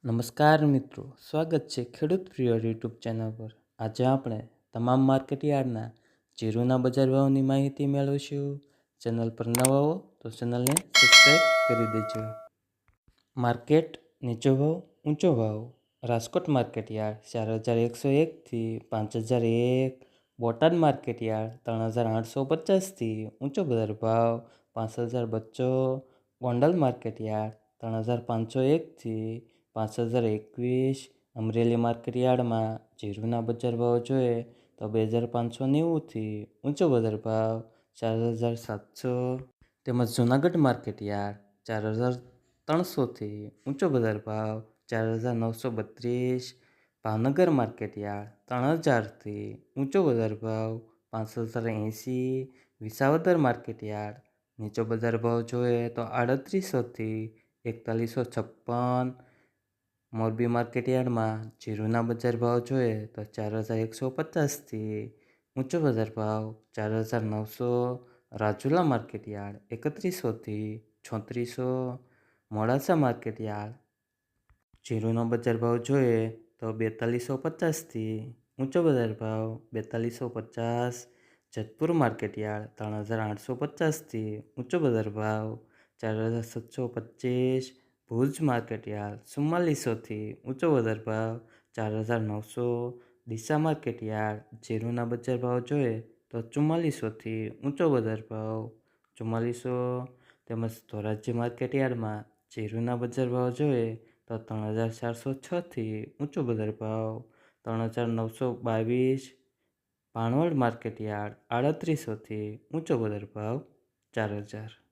નમસ્કાર મિત્રો, સ્વાગત છે ખેડૂત પ્રિય યુટ્યુબ ચેનલ પર। આજે આપણે તમામ માર્કેટ યાર્ડના જીરુના બજાર ભાવની માહિતી મેળવીશું। ચેનલ પર નવા હો તો ચેનલને સબસ્ક્રાઈબ કરી દેજો। માર્કેટ નીચો ભાવ ઊંચો ભાવ। રાજકોટ માર્કેટ યાર્ડ 4101 થી 5001। બોટાદ માર્કેટ યાર્ડ 3850 થી ઊંચો બજાર ભાવ 5002। ગોંડલ માર્કેટ યાર્ડ 3501 થી 5021। અમરેલી માર્કેટ યાર્ડમાં જીરુના બજાર ભાવ જોઈએ તો 2590 થી ઊંચો બજાર ભાવ 4700। તેમજ જૂનાગઢ માર્કેટ યાર્ડ 4300 થી ઊંચો બજાર ભાવ 4932। ભાવનગર માર્કેટ યાર્ડ 3000 થી ઊંચો બજાર ભાવ 5080। વિસાવદર માર્કેટ યાર્ડ નીચો બજાર ભાવ જોઈએ તો 3800 થી 4156। મોરબી માર્કેટ યાર્ડમાં જીરુના બજાર ભાવ જોઈએ તો 4150 થી ઊંચો બજાર ભાવ 4900। રાજુલા માર્કેટ યાર્ડ 3100 થી 3600। મોડાસા માર્કેટ યાર્ડ જીરુનો બજાર ભાવ જોઈએ તો 4250 થી ઊંચો બજાર ભાવ 4250। જેતપુર માર્કેટ યાર્ડ 3850 થી ઊંચો બજાર ભાવ 4725। ભુજ માર્કેટ યાર્ડ 4400 થી ઊંચો બજાર ભાવ 4900। ડીસા માર્કેટ યાર્ડ જીરુના બજાર ભાવ જોઈએ તો 4400 થી ઊંચો બજાર ભાવ 4400। તેમજ ધોરાજી માર્કેટ યાર્ડમાં જીરુના બજાર ભાવ જોઈએ તો 3406 થી ઊંચો બજાર ભાવ 3922। ભાણવડ માર્કેટ યાર્ડ 3800 થી ઊંચો બજાર ભાવ 4000।